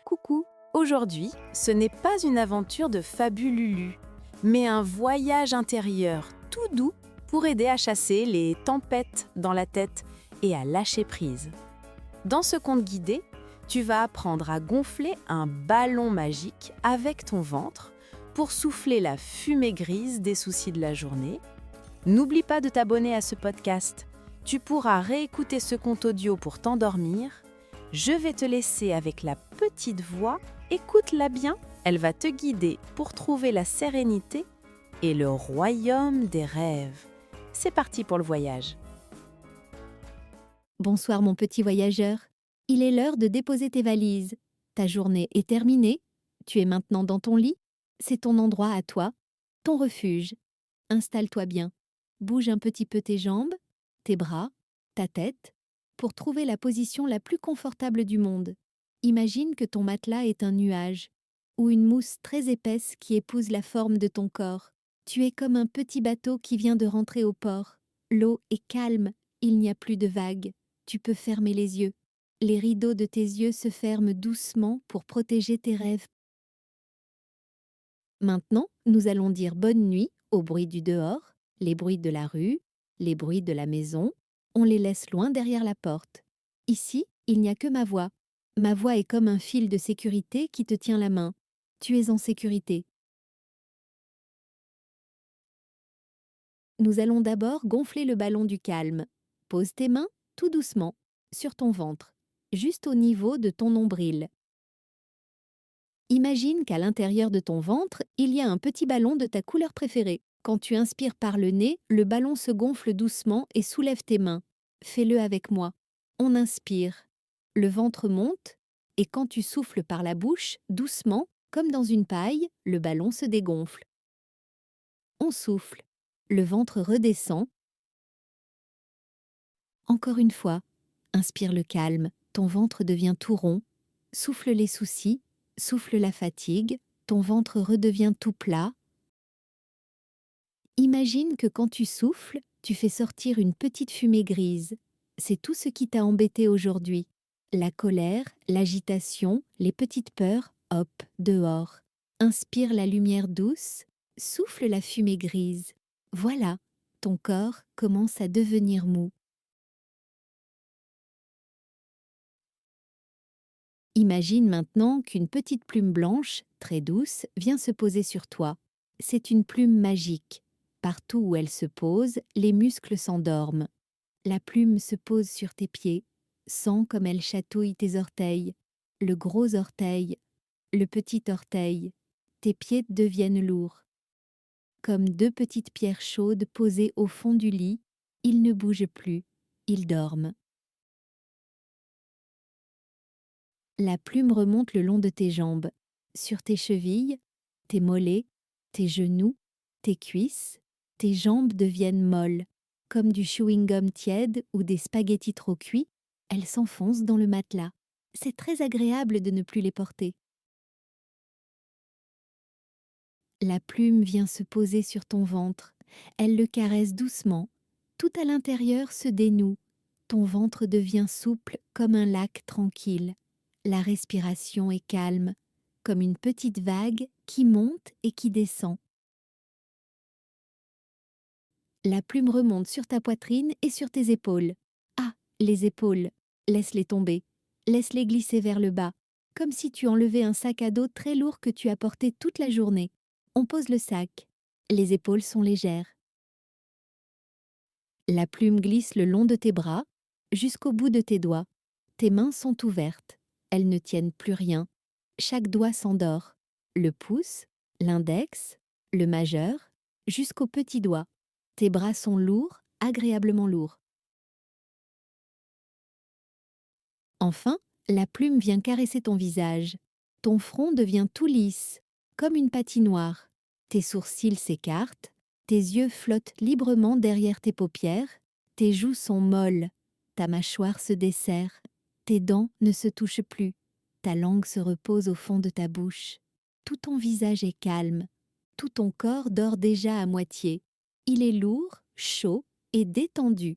Coucou! Aujourd'hui, ce n'est pas une aventure de fabululu, mais un voyage intérieur tout doux pour aider à chasser les tempêtes dans la tête et à lâcher prise. Dans ce conte guidé, tu vas apprendre à gonfler un ballon magique avec ton ventre pour souffler la fumée grise des soucis de la journée. N'oublie pas de t'abonner à ce podcast. Tu pourras réécouter ce conte audio pour t'endormir. Je vais te laisser avec la petite voix. Écoute-la bien, elle va te guider pour trouver la sérénité et le royaume des rêves. C'est parti pour le voyage. Bonsoir mon petit voyageur. Il est l'heure de déposer tes valises. Ta journée est terminée. Tu es maintenant dans ton lit. C'est ton endroit à toi, ton refuge. Installe-toi bien. Bouge un petit peu tes jambes, tes bras, ta tête, pour trouver la position la plus confortable du monde. Imagine que ton matelas est un nuage ou une mousse très épaisse qui épouse la forme de ton corps. Tu es comme un petit bateau qui vient de rentrer au port. L'eau est calme, il n'y a plus de vagues. Tu peux fermer les yeux. Les rideaux de tes yeux se ferment doucement pour protéger tes rêves. Maintenant, nous allons dire bonne nuit aux bruits du dehors, les bruits de la rue, les bruits de la maison. On les laisse loin derrière la porte. Ici, il n'y a que ma voix. Ma voix est comme un fil de sécurité qui te tient la main. Tu es en sécurité. Nous allons d'abord gonfler le ballon du calme. Pose tes mains, tout doucement, sur ton ventre, juste au niveau de ton nombril. Imagine qu'à l'intérieur de ton ventre, il y a un petit ballon de ta couleur préférée. Quand tu inspires par le nez, le ballon se gonfle doucement et soulève tes mains. Fais-le avec moi. On inspire. Le ventre monte et quand tu souffles par la bouche, doucement, comme dans une paille, le ballon se dégonfle. On souffle. Le ventre redescend. Encore une fois, inspire le calme, ton ventre devient tout rond. Souffle les soucis, souffle la fatigue, ton ventre redevient tout plat. Imagine que quand tu souffles, tu fais sortir une petite fumée grise. C'est tout ce qui t'a embêté aujourd'hui. La colère, l'agitation, les petites peurs, hop, dehors. Inspire la lumière douce, souffle la fumée grise. Voilà, ton corps commence à devenir mou. Imagine maintenant qu'une petite plume blanche, très douce, vient se poser sur toi. C'est une plume magique. Partout où elle se pose, les muscles s'endorment. La plume se pose sur tes pieds. Sens comme elle chatouille tes orteils. Le gros orteil, le petit orteil. Tes pieds deviennent lourds. Comme deux petites pierres chaudes posées au fond du lit, ils ne bougent plus, ils dorment. La plume remonte le long de tes jambes, sur tes chevilles, tes mollets, tes genoux, tes cuisses. Tes jambes deviennent molles, comme du chewing-gum tiède ou des spaghettis trop cuits. Elles s'enfoncent dans le matelas. C'est très agréable de ne plus les porter. La plume vient se poser sur ton ventre. Elle le caresse doucement. Tout à l'intérieur se dénoue. Ton ventre devient souple comme un lac tranquille. La respiration est calme, comme une petite vague qui monte et qui descend. La plume remonte sur ta poitrine et sur tes épaules. Ah, les épaules, laisse-les tomber. Laisse-les glisser vers le bas, comme si tu enlevais un sac à dos très lourd que tu as porté toute la journée. On pose le sac. Les épaules sont légères. La plume glisse le long de tes bras, jusqu'au bout de tes doigts. Tes mains sont ouvertes. Elles ne tiennent plus rien. Chaque doigt s'endort. Le pouce, l'index, le majeur, jusqu'au petit doigt. Tes bras sont lourds, agréablement lourds. Enfin, la plume vient caresser ton visage. Ton front devient tout lisse, comme une patinoire. Tes sourcils s'écartent, tes yeux flottent librement derrière tes paupières, tes joues sont molles, ta mâchoire se desserre, tes dents ne se touchent plus, ta langue se repose au fond de ta bouche. Tout ton visage est calme, tout ton corps dort déjà à moitié. Il est lourd, chaud et détendu.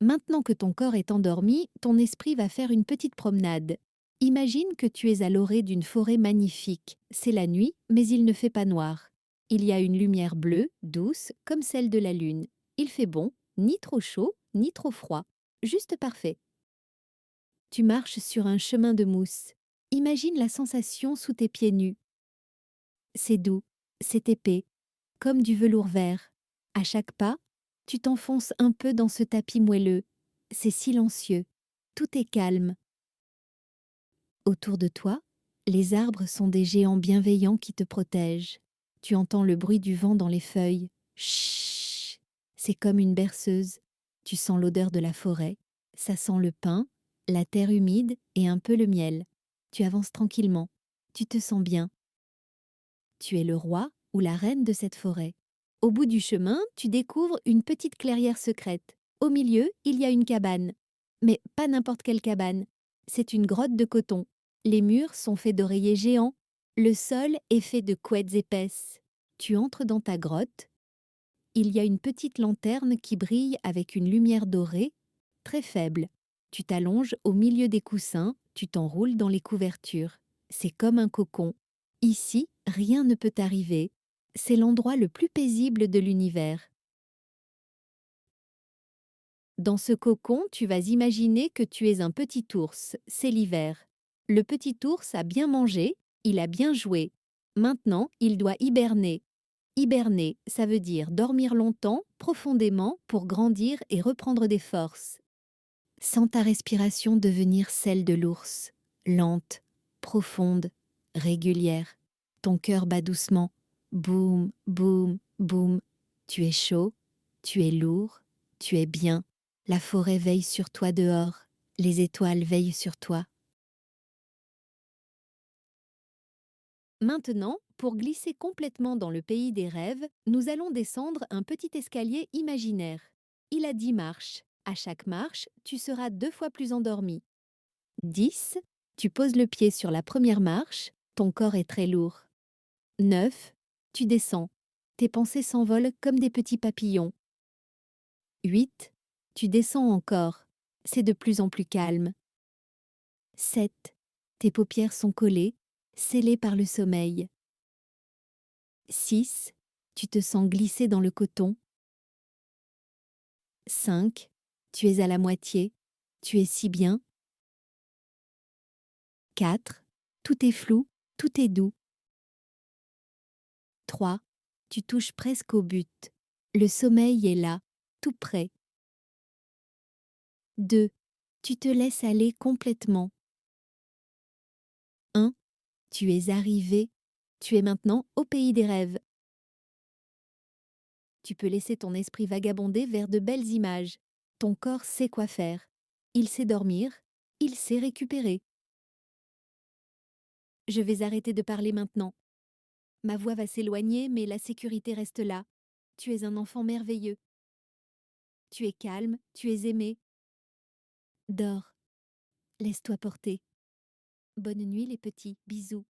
Maintenant que ton corps est endormi, ton esprit va faire une petite promenade. Imagine que tu es à l'orée d'une forêt magnifique. C'est la nuit, mais il ne fait pas noir. Il y a une lumière bleue, douce, comme celle de la lune. Il fait bon, ni trop chaud, ni trop froid. Juste parfait. Tu marches sur un chemin de mousse. Imagine la sensation sous tes pieds nus. C'est doux, c'est épais, comme du velours vert. À chaque pas, tu t'enfonces un peu dans ce tapis moelleux. C'est silencieux. Tout est calme. Autour de toi, les arbres sont des géants bienveillants qui te protègent. Tu entends le bruit du vent dans les feuilles. Chut. C'est comme une berceuse. Tu sens l'odeur de la forêt. Ça sent le pin, la terre humide et un peu le miel. Tu avances tranquillement. Tu te sens bien. Tu es le roi ou la reine de cette forêt. Au bout du chemin, tu découvres une petite clairière secrète. Au milieu, il y a une cabane. Mais pas n'importe quelle cabane. C'est une grotte de coton. Les murs sont faits d'oreillers géants. Le sol est fait de couettes épaisses. Tu entres dans ta grotte. Il y a une petite lanterne qui brille avec une lumière dorée, très faible. Tu t'allonges au milieu des coussins, tu t'enroules dans les couvertures. C'est comme un cocon. Ici, rien ne peut t'arriver. C'est l'endroit le plus paisible de l'univers. Dans ce cocon, tu vas imaginer que tu es un petit ours. C'est l'hiver. Le petit ours a bien mangé, il a bien joué. Maintenant, il doit hiberner. Hiberner, ça veut dire dormir longtemps, profondément, pour grandir et reprendre des forces. Sens ta respiration devenir celle de l'ours, lente, profonde, régulière. Ton cœur bat doucement. Boum, boum, boum. Tu es chaud, tu es lourd, tu es bien. La forêt veille sur toi dehors, les étoiles veillent sur toi. Maintenant, pour glisser complètement dans le pays des rêves, nous allons descendre un petit escalier imaginaire. Il a 10 marches. À chaque marche, tu seras 2 fois plus endormi. 10. Tu poses le pied sur la première marche, ton corps est très lourd. 9. Tu descends. Tes pensées s'envolent comme des petits papillons. 8. Tu descends encore. C'est de plus en plus calme. 7. Tes paupières sont collées, scellées par le sommeil. 6. Tu te sens glisser dans le coton. 5. Tu es à la moitié. Tu es si bien. 4. Tout est flou, tout est doux. 3. Tu touches presque au but. Le sommeil est là, tout près. 2. Tu te laisses aller complètement. 1. Tu es arrivé. Tu es maintenant au pays des rêves. Tu peux laisser ton esprit vagabonder vers de belles images. Ton corps sait quoi faire. Il sait dormir, il sait récupérer. Je vais arrêter de parler maintenant. Ma voix va s'éloigner, mais la sécurité reste là. Tu es un enfant merveilleux. Tu es calme, tu es aimé. Dors. Laisse-toi porter. Bonne nuit les petits, bisous.